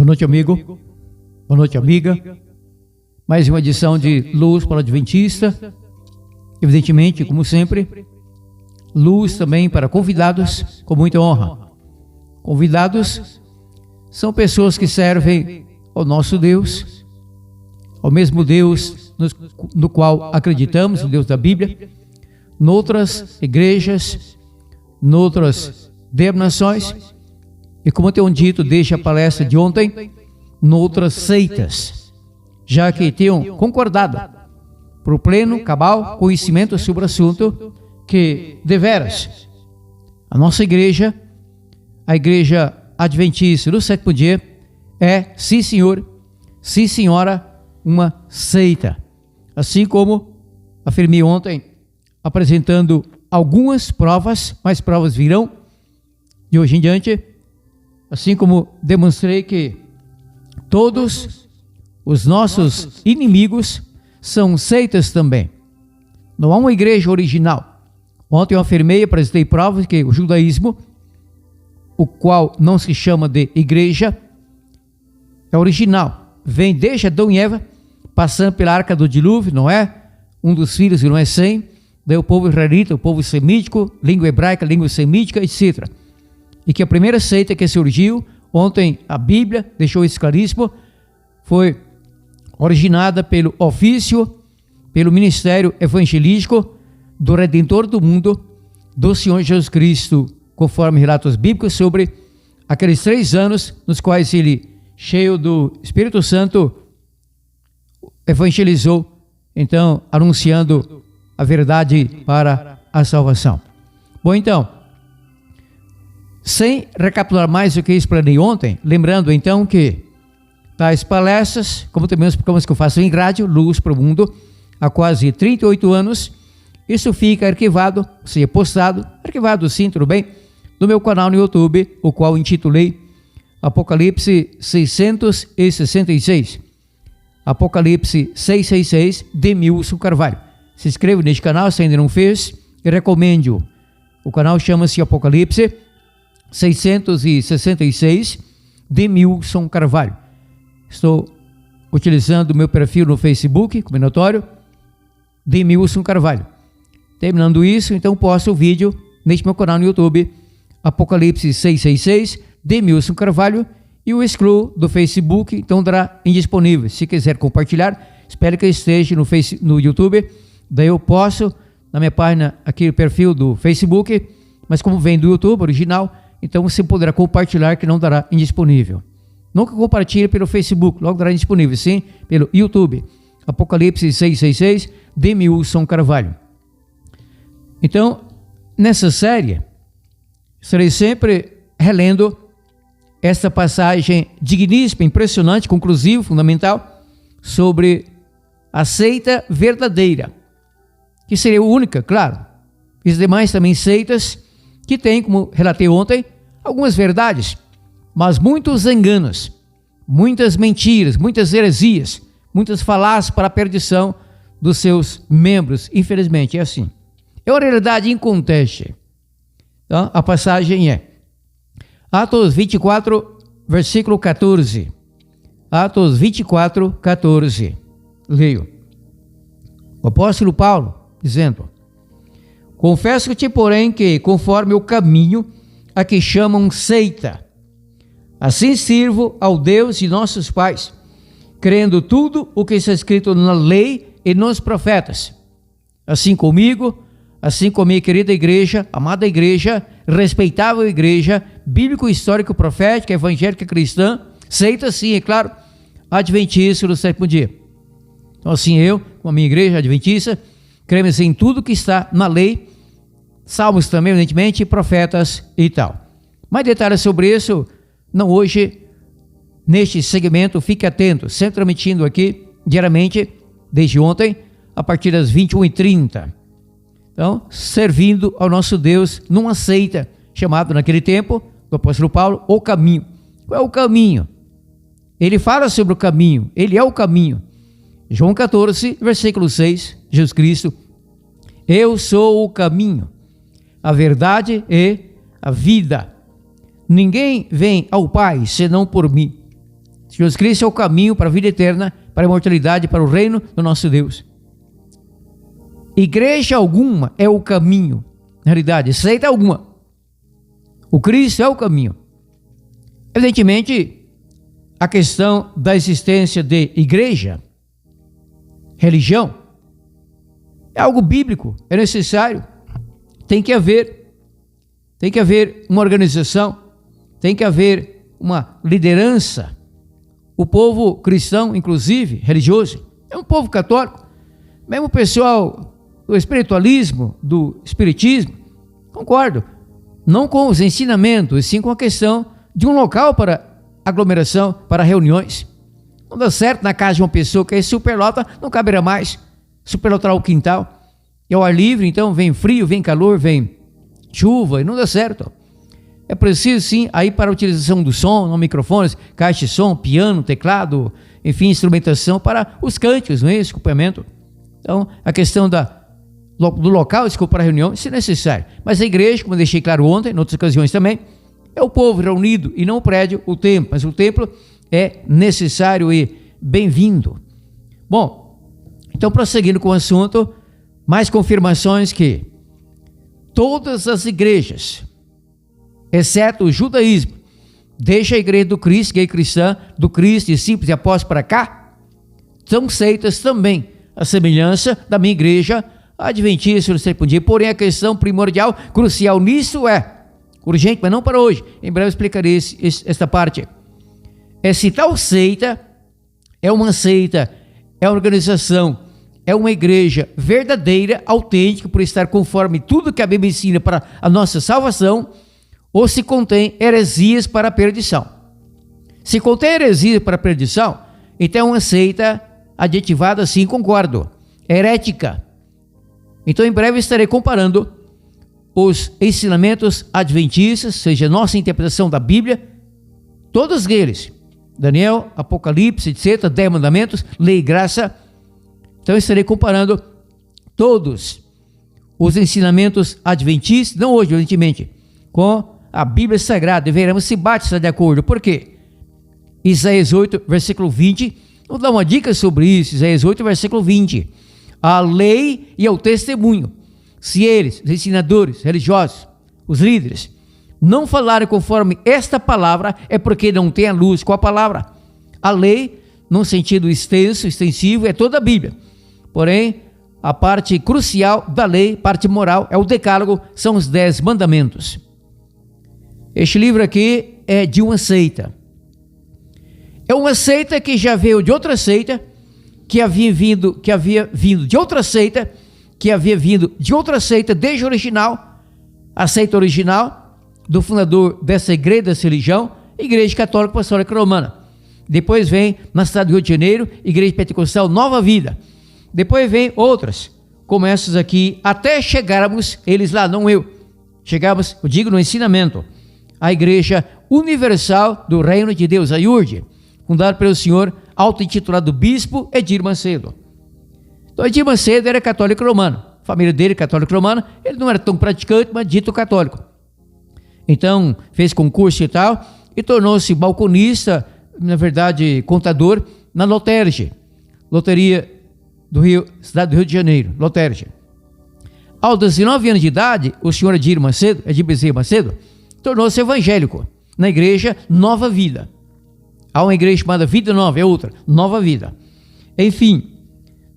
Boa noite, amigo. Boa noite, amiga. Mais uma edição de Luz para o Adventista. Evidentemente, como sempre, luz também para convidados, com muita honra. Convidados são pessoas que servem ao nosso Deus, ao mesmo Deus no qual acreditamos, o Deus da Bíblia, noutras igrejas, noutras denominações, e como tenho dito desde a palestra de ontem, noutras seitas, já que tenham concordado por pleno, cabal conhecimento sobre o assunto, que deveras a nossa igreja, a igreja adventista do sétimo dia, é, sim senhor, sim senhora, uma seita. Assim como afirmei ontem, apresentando algumas provas, mais provas virão de hoje em diante, assim como demonstrei que todos os nossos inimigos são seitas também. Não há uma igreja original. Ontem eu afirmei, apresentei provas que o judaísmo, o qual não se chama de igreja, é original. Vem desde Adão e Eva, passando pela arca do dilúvio, não é? Um dos filhos que não é Sem, daí o povo israelita, o povo semítico, língua hebraica, língua semítica, etc. E que a primeira seita que surgiu, ontem a Bíblia deixou isso claríssimo, foi originada pelo ofício, pelo ministério evangelístico do Redentor do mundo, do Senhor Jesus Cristo, conforme relatos bíblicos sobre aqueles 3 anos nos quais ele, cheio do Espírito Santo, evangelizou, então, anunciando a verdade para a salvação. Bom, então, sem recapitular mais o que explanei ontem, lembrando então que tais palestras, como também os programas que eu faço em rádio, Luz para o Mundo, há quase 38 anos, isso fica arquivado, se é postado, arquivado sim, tudo bem, no meu canal no YouTube, o qual intitulei Apocalipse 666. Apocalipse 666, de Milson Carvalho. Se inscreva neste canal se ainda não fez, e recomendo-o. O canal chama-se Apocalipse 666, de Milson Carvalho. Estou utilizando o meu perfil no Facebook, como é notório, de Milson Carvalho. Terminando isso, então posto o vídeo neste meu canal no YouTube, Apocalipse 666, de Milson Carvalho, e o excluo do Facebook, então dará indisponível. Se quiser compartilhar, espero que esteja no YouTube, daí eu posto na minha página, aqui o perfil do Facebook, mas como vem do YouTube original, então você poderá compartilhar, que não dará indisponível. Nunca compartilhe pelo Facebook, logo dará indisponível, sim, pelo YouTube. Apocalipse 666, de Milson Carvalho. Então, nessa série, estarei sempre relendo esta passagem digníssima, impressionante, conclusiva, fundamental, sobre a seita verdadeira, que seria única, claro. E as demais também seitas, que têm, como relatei ontem, algumas verdades, mas muitos enganos, muitas mentiras, muitas heresias, muitas falácias para a perdição dos seus membros. Infelizmente, é assim. É uma realidade inconteste. Então, a passagem é Atos 24, versículo 14. Atos 24, 14. Leio. O apóstolo Paulo, dizendo: confesso-te, porém, que conforme o caminho a que chamam seita, assim sirvo ao Deus de nossos pais, crendo tudo o que está escrito na lei e nos profetas. Assim comigo, assim como a minha querida igreja, amada igreja, respeitável igreja, bíblico, histórico, profética, evangélica, cristã, seita sim, é claro, adventista do sétimo dia. Então assim eu, com a minha igreja adventista, cremos em tudo que está na lei, salmos também, evidentemente, profetas e tal. Mais detalhes sobre isso, não hoje, neste segmento, fique atento, sempre transmitindo aqui, diariamente, desde ontem, a partir das 21h30. Então, servindo ao nosso Deus numa seita, chamado naquele tempo, do apóstolo Paulo, o caminho. Qual é o caminho? Ele fala sobre o caminho, ele é o caminho. João 14, versículo 6, Jesus Cristo: eu sou o caminho, a verdade e a vida. Ninguém vem ao Pai senão por mim. Jesus Cristo é o caminho para a vida eterna, para a imortalidade, para o reino do nosso Deus. Igreja alguma é o caminho. Na realidade, seita alguma. O Cristo é o caminho. Evidentemente, a questão da existência de igreja, religião, é algo bíblico, é necessário. Tem que haver uma organização, tem que haver uma liderança. O povo cristão, inclusive, religioso, é um povo católico. Mesmo o pessoal do espiritualismo, do espiritismo, concordo, não com os ensinamentos, e sim com a questão de um local para aglomeração, para reuniões. Não dá certo na casa de uma pessoa que é superlota, não caberá mais, superlotará o quintal. É ao ar livre, então vem frio, vem calor, vem chuva, e não dá certo. É preciso sim aí para a utilização do som, no microfones, caixa de som, piano, teclado, enfim, instrumentação para os cânticos, não é esse acompanhamento. Então, a questão do local, para a reunião, isso é necessário. Mas a igreja, como eu deixei claro ontem, em outras ocasiões também, é o povo reunido e não o prédio, o templo. Mas o templo é necessário e bem-vindo. Bom, então prosseguindo com o assunto, mais confirmações que todas as igrejas, exceto o judaísmo, deixa a igreja do Cristo, igreja cristã, do Cristo, discípulos e apóstolos para cá, são seitas também, a semelhança da minha igreja adventista do sétimo dia. Porém, a questão primordial, crucial nisso é, urgente, mas não para hoje, em breve eu explicarei esta parte, é se tal seita é uma seita, é uma organização, é uma igreja verdadeira, autêntica, por estar conforme tudo que a Bíblia ensina para a nossa salvação, ou se contém heresias para a perdição. Se contém heresias para a perdição, então é uma seita adjetivada, sim, concordo, herética. Então em breve estarei comparando os ensinamentos adventistas, seja a nossa interpretação da Bíblia, todos eles, Daniel, Apocalipse, etc., 10 mandamentos, lei e graça. Então estarei comparando todos os ensinamentos adventistas, não hoje, evidentemente, com a Bíblia Sagrada, e veremos se bate, está de acordo. Por quê? Isaías 8, versículo 20, vou dar uma dica sobre isso. Isaías 8, versículo 20, a lei e ao testemunho, se eles, os ensinadores religiosos, os líderes, não falarem conforme esta palavra, é porque não tem a luz com a palavra. A lei, num sentido extenso, extensivo, é toda a Bíblia. Porém, a parte crucial da lei, parte moral, é o decálogo, são os 10 mandamentos. Este livro aqui é de uma seita. É uma seita que já veio de outra seita, que havia vindo de outra seita, que havia vindo de outra seita desde o original, a seita original do fundador dessa igreja, dessa religião, Igreja Católica Apostólica Romana. Depois vem, na cidade do Rio de Janeiro, Igreja Pentecostal Nova Vida. Depois vem outras, como essas aqui, até chegarmos, eles lá, não eu, chegamos, eu digo, no ensinamento, a Igreja Universal do Reino de Deus, a IURD, fundada pelo senhor auto-intitulado Bispo Edir Macedo. Então, Edir Macedo era católico romano, a família dele católico romana, ele não era tão praticante, mas dito católico. Então, fez concurso e tal, e tornou-se balconista, na verdade, contador, na Loterge, Loteria do Rio, cidade do Rio de Janeiro, Loterge. Aos 19 anos de idade, o senhor Edir Bezerra Macedo, tornou-se evangélico na igreja Nova Vida. Há uma igreja chamada Vida Nova, é outra, Nova Vida. Enfim,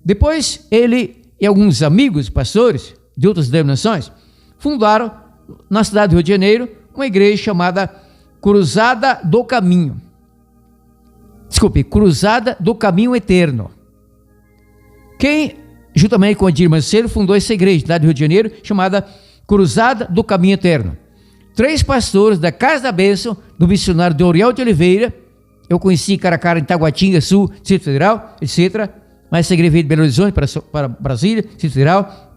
depois ele e alguns amigos, pastores de outras denominações, fundaram na cidade do Rio de Janeiro uma igreja chamada Cruzada do Caminho. Cruzada do Caminho Eterno. Quem, juntamente com Edir Macedo, fundou essa igreja na cidade do Rio de Janeiro, chamada Cruzada do Caminho Eterno. 3 pastores da Casa da Bênção, do missionário Doriel de Oliveira, eu conheci Caracara, em Taguatinga, Sul, Distrito Federal, etc., mas essa igreja veio de Belo Horizonte para Brasília, Distrito Federal,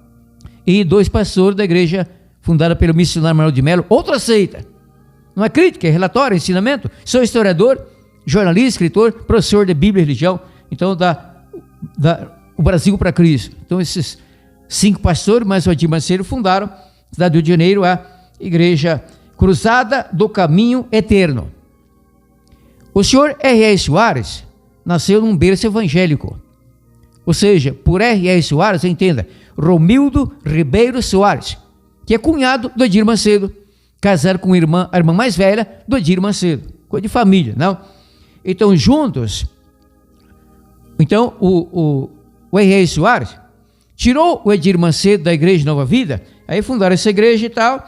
e 2 pastores da igreja fundada pelo missionário Manuel de Melo, outra seita, não é crítica, é relatório, é ensinamento. Sou historiador, jornalista, escritor, professor de Bíblia e religião, então o Brasil para Cristo. Então esses 5 pastores, mais o Edir Macedo, fundaram, na cidade do Rio de Janeiro, a igreja Cruzada do Caminho Eterno. O senhor R.R. Soares nasceu num berço evangélico. Ou seja, por R.R. Soares, entenda, Romildo Ribeiro Soares, que é cunhado do Edir Macedo, casado com a irmã mais velha do Edir Macedo. Coisa de família, não? Então, juntos, então o R.R. Soares tirou o Edir Macedo da Igreja Nova Vida, aí fundaram essa igreja e tal,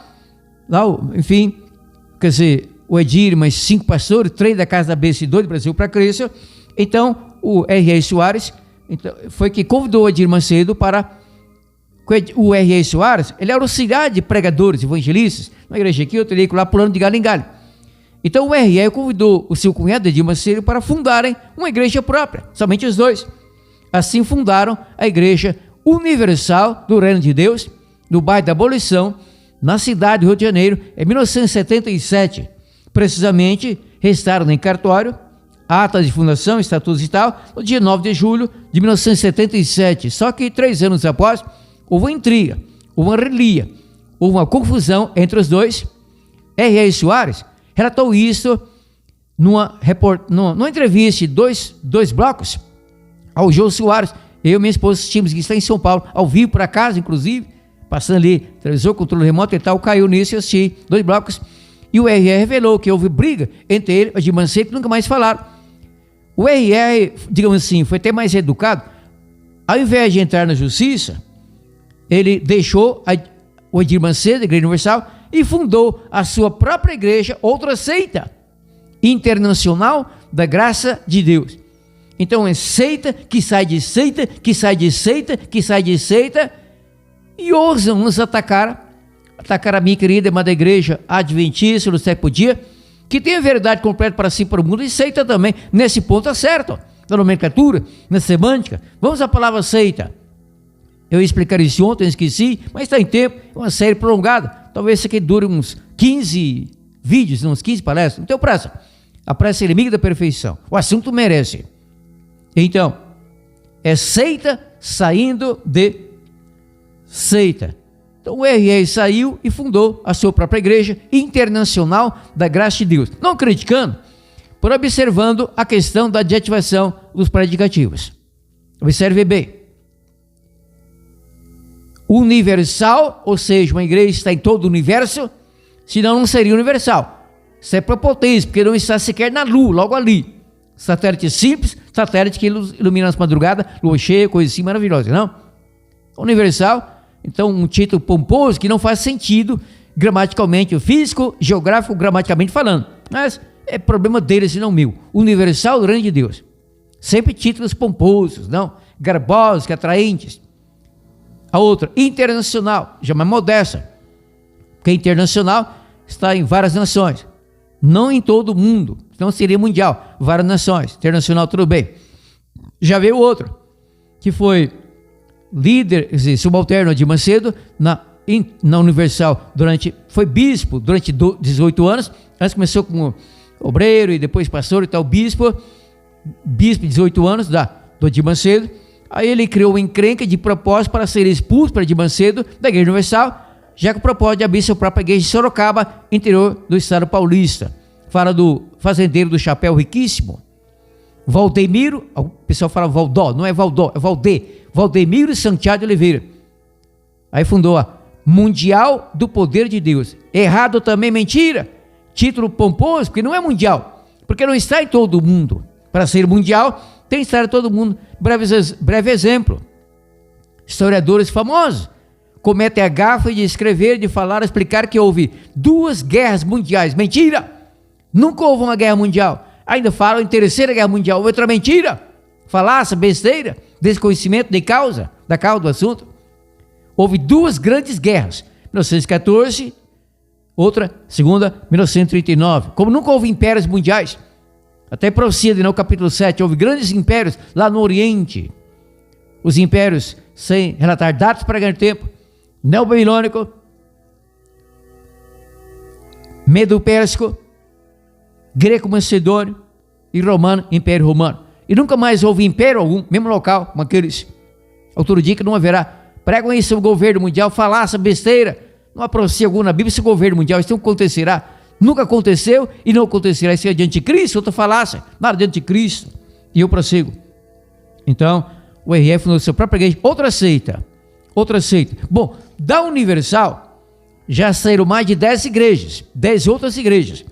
lá, enfim, quer dizer, o Edir, mais 5 pastores, 3 da Casa da Bênção e 2 do Brasil para Cristo. Então, o R.R. Soares então, foi que convidou o Edir Macedo para... O R.R. Soares, ele era auxiliar de pregadores, evangelistas, uma igreja aqui, outra ali, lá pulando de galho em galho. Então, o R.R. convidou o seu cunhado, Edir Macedo, para fundarem uma igreja própria, somente os dois. Assim fundaram a Igreja Universal do Reino de Deus, no bairro da Abolição, na cidade do Rio de Janeiro, em 1977. Precisamente, restaram em cartório, atas de fundação, estatutos e tal, no dia 9 de julho de 1977. Só que 3 anos após, houve uma intriga, houve uma relia, houve uma confusão entre os dois. R.R. Soares relatou isso numa entrevista de dois blocos ao Jô Soares. Eu e minha esposa assistimos, que está em São Paulo, ao vivo por acaso, inclusive, passando ali, televisor, controle remoto e tal, caiu nisso e assisti 2 blocos. E o R.R. revelou que houve briga entre ele e o Edir Macedo, que nunca mais falaram. O R.R., digamos assim, foi até mais educado. Ao invés de entrar na justiça, ele deixou o Edir Macedo, a Igreja Universal, e fundou a sua própria igreja, outra seita internacional da graça de Deus. Então é seita, que sai de seita, que sai de seita, que sai de seita, e ousam nos atacar a minha querida amada igreja adventista do 7º dia, que tem a verdade completa para si, para o mundo, e seita também. Nesse ponto é certo, na nomenclatura, na semântica. Vamos à palavra seita. Eu ia explicar isso ontem, esqueci, mas está em tempo, é uma série prolongada. Talvez isso aqui dure uns 15 vídeos, uns 15 palestras. Não tem pressa. A pressa é inimiga da perfeição. O assunto merece. Então, é seita saindo de seita. Então o R.R. saiu e fundou a sua própria igreja internacional da graça de Deus. Não criticando, por observando a questão da adjetivação dos predicativos. Observe bem. Universal, ou seja, uma igreja está em todo o universo, senão não seria universal. Isso é prepotência, porque não está sequer na lua, logo ali. Satélite simples, satélite que ilumina as madrugadas, lua cheia, coisa assim maravilhosa, não? Universal. Então, um título pomposo que não faz sentido gramaticalmente, físico, geográfico, gramaticamente falando. Mas é problema deles e não meu. Universal do Reino de Deus. Sempre títulos pomposos, não? Garbosos, atraentes. A outra, internacional, já mais modesta. Porque internacional está em várias nações. Não em todo o mundo. Então seria mundial. Várias nações. Internacional, tudo bem. Já veio outro, que foi líder, subalterno de Macedo, na Universal, foi bispo durante 18 anos, antes começou como obreiro e depois pastor e tal, bispo de 18 anos, do Edir Macedo. Aí ele criou uma encrenca de propósito para ser expulso para Edir Macedo da Igreja Universal, já que o propósito de abrir sua própria igreja em Sorocaba, interior do estado paulista. Fala do fazendeiro do chapéu riquíssimo, Valdemiro, o pessoal fala Valdó, não é Valdó, é Valdemiro Santiago de Oliveira. Aí fundou a Mundial do Poder de Deus. Errado também, mentira. Título pomposo, porque não é mundial, porque não está em todo o mundo. Para ser mundial, tem que estar em todo o mundo. Breve exemplo. Historiadores famosos cometem a gafe de escrever, de falar, explicar que houve 2 guerras mundiais. Mentira! Nunca houve uma guerra mundial. Ainda falam em Terceira Guerra Mundial. Outra mentira, falácia, besteira, desconhecimento da causa do assunto. Houve 2 grandes guerras, 1914, outra, segunda, 1939. Como nunca houve impérios mundiais, até profecia no capítulo 7, houve grandes impérios lá no Oriente. Os impérios, sem relatar datas para ganhar tempo, Neo-Babilônico, Medo-Pérsico, Greco-Macedônio e Romano, Império Romano. E nunca mais houve império algum, mesmo local, como aqueles. Outro dia que não haverá. Pregam isso o governo mundial, falácia, besteira. Não há profecia alguma na Bíblia se o governo mundial, isso não acontecerá. Nunca aconteceu e não acontecerá. Isso é de anticristo, outra falácia, nada de anticristo. E eu prossigo. Então, o RF no seu próprio igreja, outra seita. Bom, da Universal, já saíram mais de 10 igrejas, 10 outras igrejas.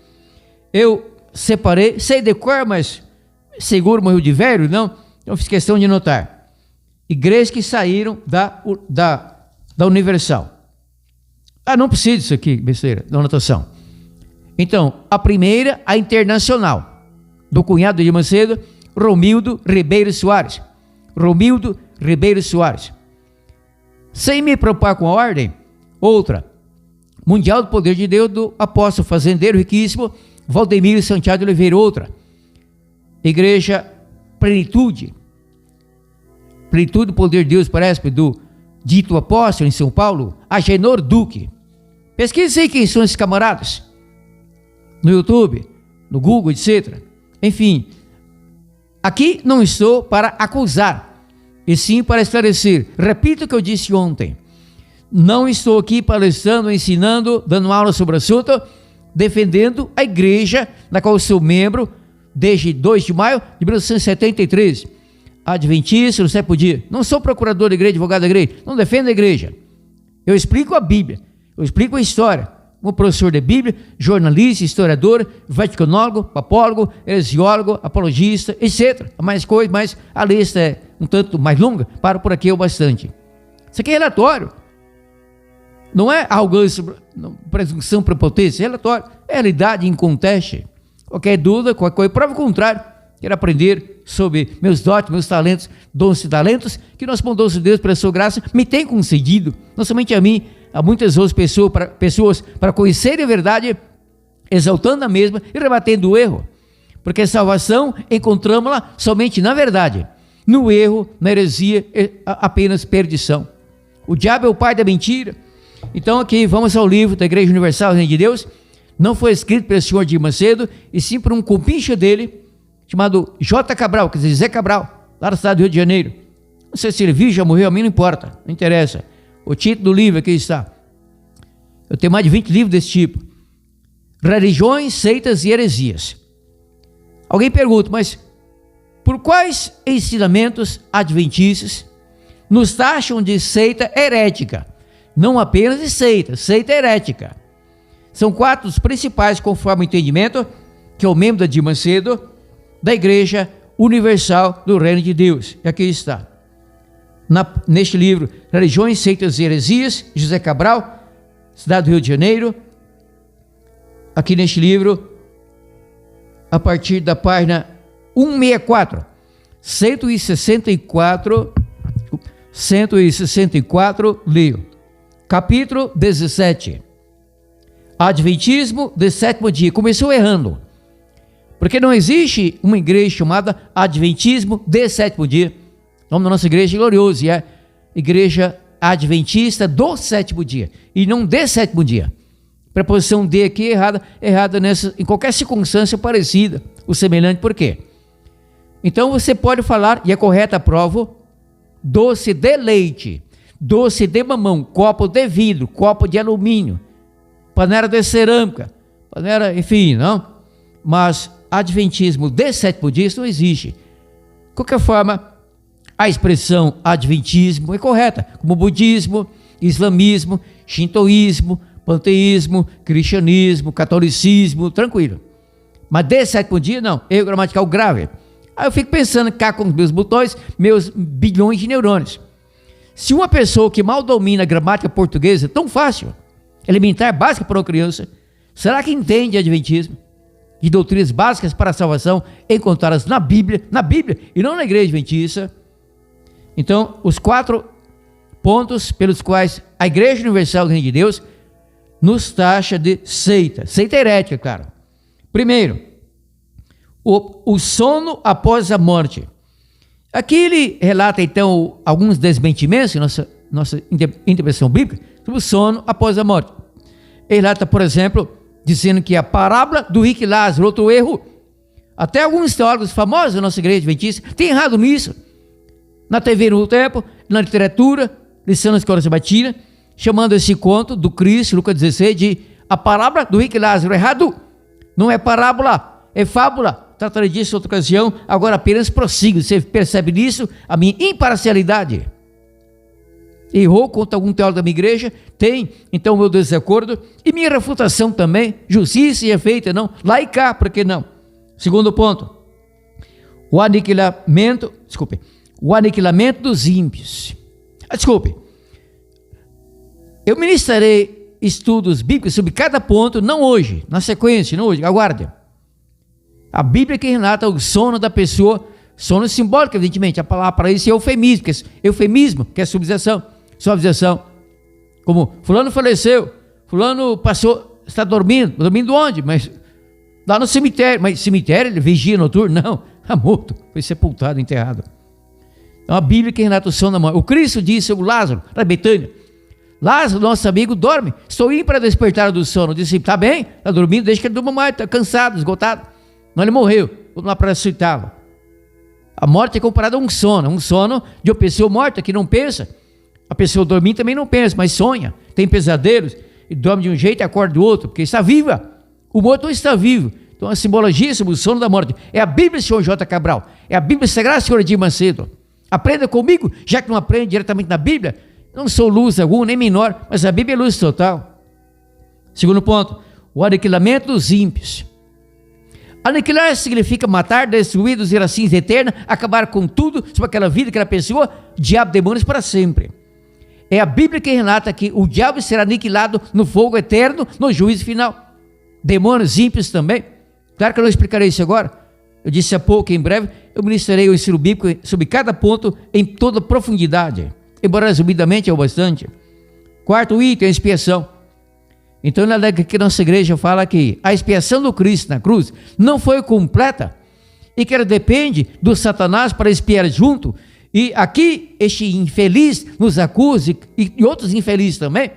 Eu separei, sei de cor, mas seguro morreu de velho, não? Então fiz questão de notar. Igrejas que saíram da Universal. Não precisa disso aqui, besteira, da anotação. Então, a primeira, a Internacional, do cunhado de Macedo, Romildo Ribeiro Soares. Sem me preocupar com a ordem, outra, Mundial do Poder de Deus, do apóstolo fazendeiro riquíssimo, Valdemiro Santiago de Oliveira. Outra, Igreja Plenitude do Poder de Deus, parece, do dito apóstolo em São Paulo, Agenor Duque. Pesquise aí quem são esses camaradas, no YouTube, no Google, etc. Enfim, aqui não estou para acusar, e sim para esclarecer. Repito o que eu disse ontem. Não estou aqui palestrando, ensinando, dando aula sobre o assunto, defendendo a igreja na qual eu sou membro desde 2 de maio de 1973. Adventista no sétimo dia. Não sou procurador da igreja, advogado da igreja. Não defendo a igreja. Eu explico a Bíblia. Eu explico a história. Como professor de Bíblia, jornalista, historiador, vaticanólogo, papólogo, heresiólogo, apologista, etc. Mais coisas, mas a lista é um tanto mais longa. Paro por aqui o bastante. Isso aqui é relatório. Não é arrogância, presunção, prepotência. É relatório. É realidade inconteste. Qualquer dúvida, qualquer coisa, prova o contrário. Quero aprender sobre meus dotes, meus talentos, dons e talentos, que nosso bondoso Deus, pela sua graça, me tem concedido, não somente a mim, a muitas outras pessoas para conhecerem a verdade, exaltando a mesma e rebatendo o erro. Porque a salvação encontramos-la somente na verdade. No erro, na heresia, é apenas perdição. O diabo é o pai da mentira. Então aqui vamos ao livro da Igreja Universal Reino de Deus. Não foi escrito pelo senhor de Macedo, e sim por um compincha dele, chamado J. Cabral, quer dizer, Zé Cabral, lá da cidade do Rio de Janeiro. Não sei se ele vive, já morreu, a mim não importa, não interessa. O título do livro aqui está. Eu tenho mais de 20 livros desse tipo. Religiões, seitas e heresias. Alguém pergunta, mas por quais ensinamentos adventistas nos taxam de seita herética? Não apenas de seita herética. São 4 os principais, conforme o entendimento, que é o membro da de Macedo, da Igreja Universal do Reino de Deus. E aqui está. Neste livro, Religiões, Seitas e Heresias, José Cabral, cidade do Rio de Janeiro. Aqui neste livro, a partir da página 164, 164, leio. Capítulo 17. Adventismo de sétimo dia. Começou errando. Porque não existe uma igreja chamada Adventismo de sétimo dia. O nome da nossa igreja é glorioso, e é Igreja Adventista do sétimo dia, e não de sétimo dia. Preposição de aqui é errada em qualquer circunstância parecida, ou semelhante. Por quê? Então você pode falar, e é correta a prova, doce de leite, doce de mamão, copo de vidro, copo de alumínio, panela de cerâmica, panela, enfim, não? Mas adventismo de sétimo dia, isso não existe. De qualquer forma, a expressão adventismo é correta, como budismo, islamismo, shintoísmo, panteísmo, cristianismo, catolicismo, tranquilo. Mas de sétimo dia, não, erro gramatical grave. Aí eu fico pensando cá com os meus botões, meus bilhões de neurônios. Se uma pessoa que mal domina a gramática portuguesa, tão fácil, elementar, básica para uma criança, será que entende adventismo? De doutrinas básicas para a salvação, encontradas na Bíblia, e não na igreja adventista. Então, os 4 pontos pelos quais a Igreja Universal do Reino de Deus nos taxa de seita herética, claro. Primeiro, o sono após a morte. Aqui ele relata, então, alguns desmentimentos em nossa interpretação bíblica sobre o sono após a morte. Ele relata, por exemplo, dizendo que a parábola do rico e Lázaro, outro erro. Até alguns teólogos famosos da nossa igreja adventista têm errado nisso. Na TV no tempo, na literatura, lição na escola sabatina, chamando esse conto do Cristo, Lucas 16, de A palavra do rico e Lázaro errado não é parábola, é fábula. Tratarei disso em outra ocasião, agora apenas prossigo. Você percebe nisso a minha imparcialidade? Errou contra algum teólogo da minha igreja? Tem, então, o meu desacordo. E minha refutação também, justiça e feita, não? Lá e cá, por que não? Segundo ponto, o aniquilamento dos ímpios. Eu ministrarei estudos bíblicos sobre cada ponto, não hoje, na sequência, não hoje, aguarde. A Bíblia que relata o sono da pessoa, sono simbólico, evidentemente, a palavra para isso é eufemismo, que é suavização. Como fulano faleceu, fulano está dormindo onde? Mas lá no cemitério, mas cemitério, ele vigia noturno? Não, está morto, foi sepultado, enterrado. Então a Bíblia que relata o sono da morte. O Cristo disse ao Lázaro, lá em Betânia, Lázaro, nosso amigo, dorme, estou indo para despertar do sono. Disse, está bem, está dormindo, deixa que ele durma mais, está cansado, esgotado. Não, ele morreu, vamos lá para ressuscitá-lo. A morte é comparada a um sono de uma pessoa morta que não pensa. A pessoa dormindo também não pensa, mas sonha, tem pesadelos, e dorme de um jeito e acorda do outro, porque está viva. O morto não está vivo. Então a simbologia sobre o sono da morte é a Bíblia, senhor J. Cabral, é a Bíblia Sagrada, senhor Edir Macedo. Aprenda comigo, já que não aprende diretamente na Bíblia, não sou luz alguma, nem menor, mas a Bíblia é luz total. Segundo ponto, o aniquilamento dos ímpios. Aniquilar significa matar, destruir, reduzir a cinza eterna, acabar com tudo sobre aquela vida, aquela pessoa, diabo, demônios para sempre. É a Bíblia que relata que o diabo será aniquilado no fogo eterno, no juízo final. Demônios, ímpios também. Claro que eu não explicarei isso agora. Eu disse há pouco, em breve, eu ministrarei o ensino bíblico sobre cada ponto em toda profundidade, embora resumidamente é o bastante. Quarto item, a expiação. Então, que nossa igreja fala que a expiação do Cristo na cruz não foi completa e que ela depende do Satanás para expiar junto. E aqui este infeliz nos acusa, e outros infelizes também,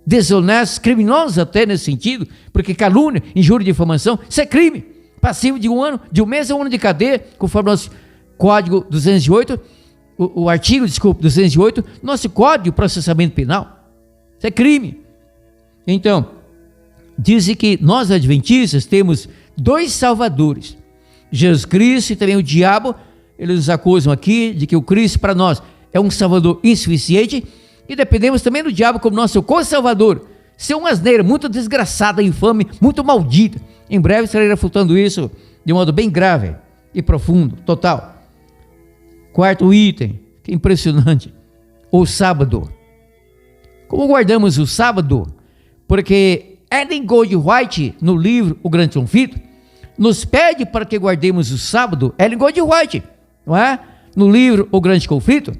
desonestos, criminosos até nesse sentido, porque calúnia, injúria e difamação, isso é crime, passivo de um mês a um ano de cadeia, conforme nosso código 208, o artigo 208, nosso código de processamento penal. Isso é crime. Então, dizem que nós adventistas temos dois salvadores, Jesus Cristo e também o diabo. Eles nos acusam aqui de que o Cristo para nós é um salvador insuficiente e dependemos também do diabo como nosso co-salvador. Isso é uma asneira muito desgraçada, infame, muito maldita. Em breve estarei refutando isso de um modo bem grave e profundo, total. Quarto item, que impressionante, o sábado. Como guardamos o sábado? Porque Ellen Goldwhite, no livro O Grande Conflito, nos pede para que guardemos o sábado. Ellen Goldwhite, não é? No livro O Grande Conflito,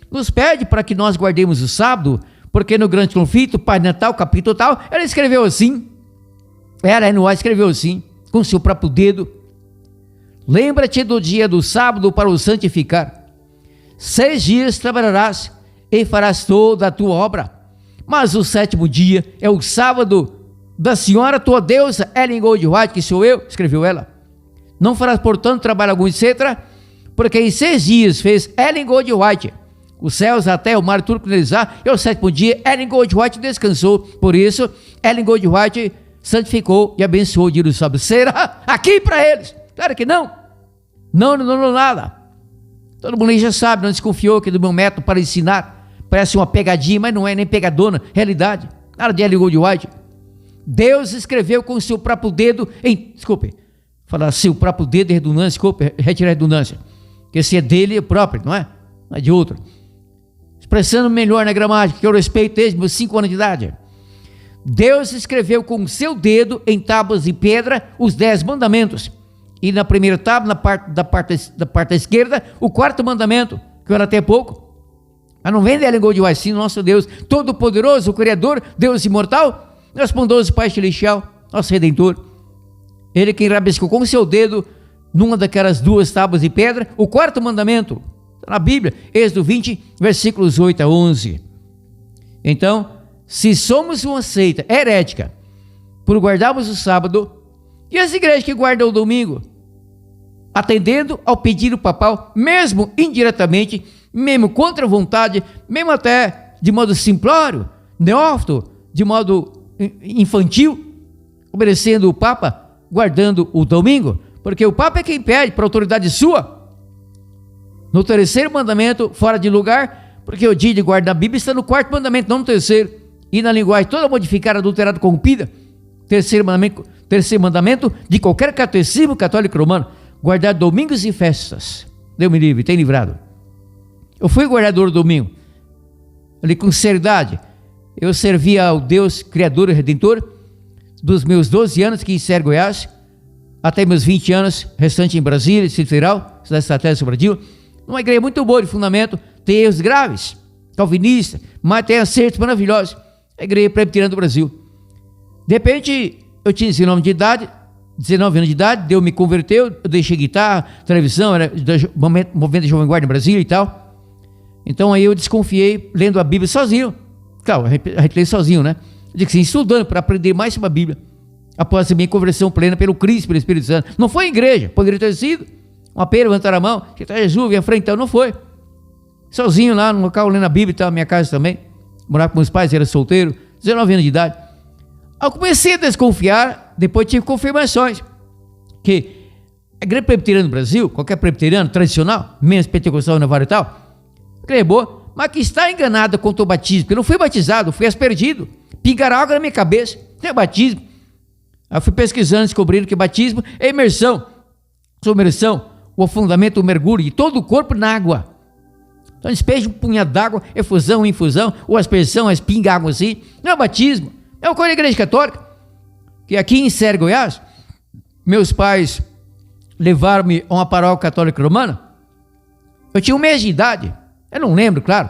nos pede para que nós guardemos o sábado, porque no Grande Conflito, Pai Natal, capítulo tal, ela escreveu assim, Ellen White escreveu assim, com seu próprio dedo: lembra-te do dia do sábado para o santificar. 6 dias trabalharás e farás toda a tua obra, mas o 7º dia é o sábado da Senhora tua deusa, Ellen Goldwhite, que sou eu, escreveu ela. Não farás, portanto, trabalho algum, etc., porque em 6 dias fez Ellen Goldwhite os céus, a terra, o mar, tudo finalizar, e ao 7º dia Ellen Goldwhite descansou. Por isso, Ellen Goldwhite santificou e abençoou o dia do sábado. Será aqui para eles? Claro que não. Não, nada. Todo mundo aí já sabe, não desconfiou que do meu método para ensinar parece uma pegadinha, mas não é nem pegadona, realidade. Nada de Ellen Goldwhite. Deus escreveu com o seu próprio dedo, falar seu próprio dedo é redundância, retirar a redundância, que esse é dele próprio, não é de outro. Expressando melhor na gramática, que eu respeito desde meus 5 anos de idade. Deus escreveu com o seu dedo em tábuas de pedra os 10 mandamentos. E na primeira tábua, da parte esquerda, o 4º mandamento, que eu era até pouco. Mas não vem de Ellen Goldwhite, sim, nosso Deus Todo-Poderoso, o Criador, Deus imortal, nosso bondoso Pai Celestial, nosso Redentor. Ele que rabiscou com o seu dedo, numa daquelas 2 tábuas de pedra, o 4º mandamento, na Bíblia, Êxodo 20, versículos 8 a 11. Então, se somos uma seita herética por guardarmos o sábado, e as igrejas que guardam o domingo, atendendo ao pedido papal, mesmo indiretamente, mesmo contra a vontade, mesmo até de modo simplório, neófito, de modo infantil, obedecendo o Papa, guardando o domingo, porque o Papa é quem pede para autoridade sua. No terceiro mandamento, fora de lugar, porque o dia de guardar a Bíblia está no quarto mandamento, não no terceiro. E na linguagem toda modificada, adulterada, corrompida, terceiro mandamento de qualquer catecismo católico romano, guardar domingos e festas. Deus me livre, tem livrado. Eu fui guardador do domingo, ali com seriedade. Eu servia ao Deus Criador e Redentor, dos meus 12 anos aqui em Serra Goiás, até meus 20 anos, restante em Brasília, Distrito Federal, cidade estratégica do Brasil, uma igreja muito boa de fundamento, tem erros graves, calvinista, mas tem acertos maravilhosos, a igreja presbiteriana do Brasil. De repente, eu tinha 19 anos de idade, Deus me converteu, eu deixei guitarra, televisão, era movimento de Jovem Guarda em Brasília e tal. Então aí eu desconfiei, lendo a Bíblia sozinho, claro, a gente lê sozinho, né? Eu disse assim, estudando para aprender mais sobre a Bíblia, após a minha conversão plena pelo Cristo, pelo Espírito Santo. Não foi em igreja, poderia ter sido, uma pera, levantar a mão, que tá Jesus, vem à frente, então não foi. Sozinho lá no local, lendo a Bíblia e tal, minha casa também, morava com meus pais, era solteiro, 19 anos de idade. Aí eu comecei a desconfiar, depois tive confirmações, que a igreja presbiteriana no Brasil, qualquer presbiteriano tradicional, menos pentecostal, navarro e tal, igreja boa, mas que está enganada quanto ao batismo, porque eu não fui batizado, fui aspergido, pingaram água na minha cabeça, não é batismo. Aí eu fui pesquisando, descobrindo que batismo é imersão, submersão, o afundamento, o mergulho de todo o corpo na água. Então despeja um punhado d'água, efusão, infusão, ou aspersão, pinga água assim, não é batismo, é uma coisa da igreja católica, que aqui em Serra Goiás, meus pais levaram-me a uma paróquia católica romana, eu tinha 1 mês de idade, eu não lembro, claro,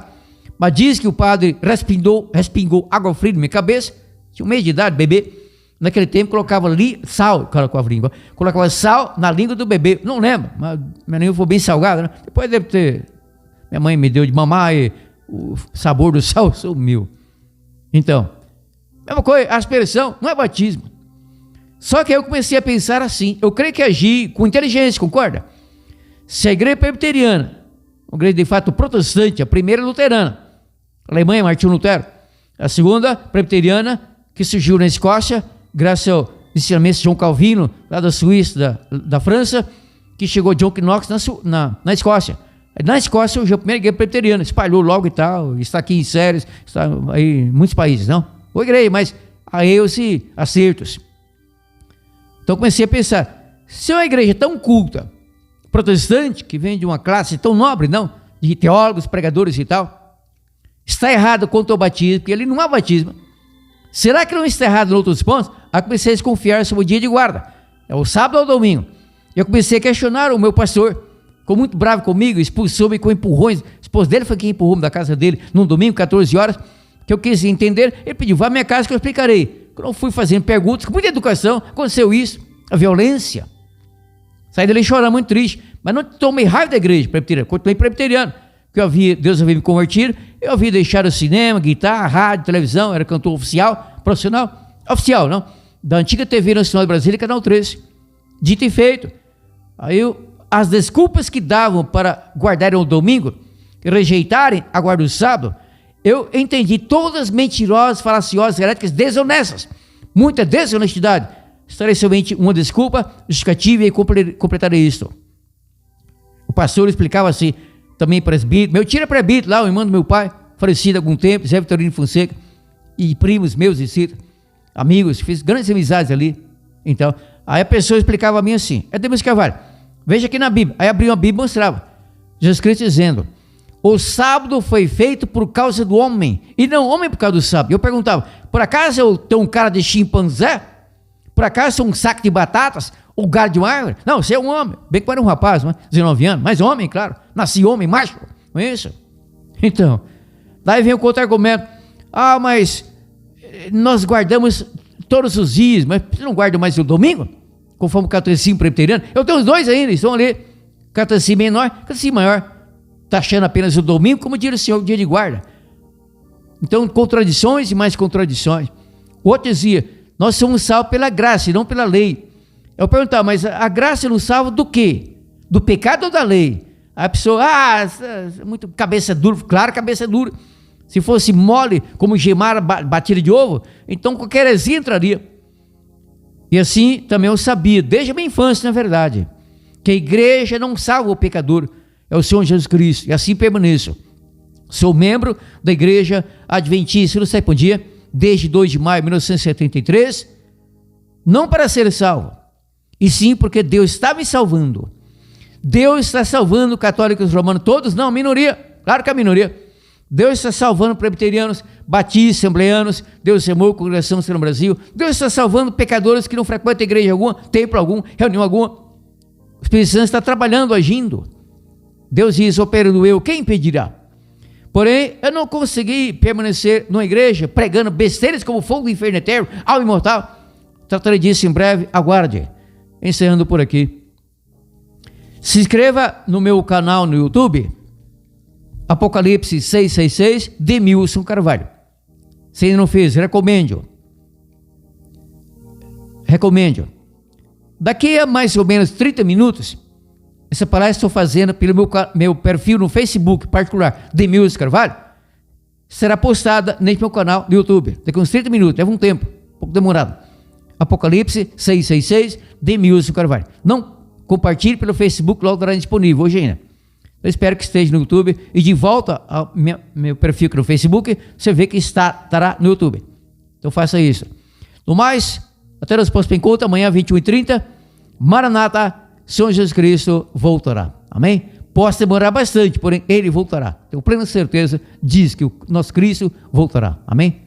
mas diz que o padre respingou água fria na minha cabeça, tinha 1 mês de idade, bebê, naquele tempo colocava sal na língua do bebê, não lembro, mas minha língua foi bem salgada, né? Depois deve ter, minha mãe me deu de mamar e o sabor do sal sumiu. Então, mesma coisa, aspersão não é batismo. Só que aí eu comecei a pensar assim, eu creio que agi com inteligência, concorda? Se a igreja presbiteriana, uma igreja de fato protestante, a primeira luterana, Alemanha, Martinho Lutero, a segunda presbiteriana, que surgiu na Escócia, graças ao ensinamento de João Calvino, lá da Suíça, da França, que chegou John Knox na Escócia. Na Escócia surgiu a primeira igreja presbiteriana, espalhou logo e tal, está aqui em Séries, está aí em muitos países, não? Foi igreja, mas há erros e acertos. Então comecei a pensar, se é uma igreja tão culta, protestante, que vem de uma classe tão nobre, não, de teólogos, pregadores e tal, está errado quanto ao batismo, porque ele não há batismo. Será que não está errado em outros pontos? Aí comecei a desconfiar sobre o dia de guarda, é o sábado ou o domingo. Eu comecei a questionar o meu pastor, ficou muito bravo comigo, expulsou-me com empurrões, a esposa dele foi quem empurrou-me da casa dele, num domingo, 14 horas, que eu quis entender, ele pediu, vá à minha casa que eu explicarei. Quando eu fui fazendo perguntas, com muita educação, aconteceu isso, a violência. Saí dele chorando, muito triste, mas não tomei raiva da igreja presbiteriana, continuei presbiteriano, porque Deus havia me convertido, eu havia deixado o cinema, guitarra, rádio, televisão, era cantor oficial, profissional, oficial, não, da antiga TV Nacional de Brasília, Canal 13, dito e feito. Aí as desculpas que davam para guardarem o domingo e rejeitarem a guarda do sábado, eu entendi todas mentirosas, falaciosas, heréticas, desonestas, muita desonestidade. Estarei somente uma desculpa justificativa e completarei isto. O pastor explicava assim, também presbítero, meu tio era presbítero lá, o irmão do meu pai, falecido há algum tempo, Zé Vitorino Fonseca, e primos meus, amigos, fiz grandes amizades ali. Então, aí a pessoa explicava a mim assim, Deus Carvalho, veja aqui na Bíblia, aí abriu a Bíblia e mostrava, Jesus Cristo dizendo, o sábado foi feito por causa do homem, e não o homem por causa do sábado. Eu perguntava, por acaso eu tenho um cara de chimpanzé? Por acaso sou um saco de batatas? Ou galho de uma árvore? Não, você é um homem, bem que era um rapaz, 19 anos, mas homem, claro, nasci homem, macho, não é isso? Então, daí vem o contra-argumento, mas nós guardamos todos os dias, mas você não guarda mais o domingo? Conforme o catecismo presbiteriano, eu tenho os dois ainda, estão ali, catecismo menor, catecismo maior, taxando apenas o domingo, como diz o Senhor, o dia de guarda. Então, contradições e mais contradições. O outro dizia, nós somos salvos pela graça e não pela lei. Eu perguntava, mas a graça nos salva do quê? Do pecado ou da lei? A pessoa, muito cabeça dura, claro, cabeça dura. Se fosse mole, como gemar batida de ovo, então qualquer heresia entraria. E assim também eu sabia, desde a minha infância, na verdade, que a igreja não salva o pecador, é o Senhor Jesus Cristo, e assim permaneço. Sou membro da Igreja Adventista do Sétimo Dia, desde 2 de maio de 1973, não para ser salvo, e sim porque Deus está me salvando. Deus está salvando católicos romanos todos? Não, minoria, claro que é a minoria. Deus está salvando presbiterianos, batistas, assembleanos, Deus chamou a congregação no Brasil. Deus está salvando pecadores que não frequentam igreja alguma, templo algum, reunião alguma. O Espírito Santo está trabalhando, agindo. Deus diz, operando eu, quem impedirá? Porém, eu não consegui permanecer numa igreja pregando besteiras como fogo do inferno eterno, ao imortal. Tratarei disso em breve, aguarde. Encerrando por aqui. Se inscreva no meu canal no YouTube, Apocalipse 666, Demilson Carvalho. Se ainda não fez, recomendo. Daqui a mais ou menos 30 minutos, essa palestra estou fazendo pelo meu perfil no Facebook particular, Demilson Carvalho, será postada nesse meu canal no YouTube. Daqui a uns 30 minutos, leva um tempo, um pouco demorado. Apocalipse 666, Demilson Carvalho. Não compartilhe pelo Facebook, logo estará disponível hoje ainda. Eu espero que esteja no YouTube e de volta ao meu perfil aqui no Facebook, você vê que estará no YouTube. Então faça isso. No mais, até nós próximos encontros, amanhã 21h30, Maranata, Senhor Jesus Cristo voltará. Amém? Pode demorar bastante, porém Ele voltará. Tenho plena certeza, diz que o nosso Cristo voltará. Amém?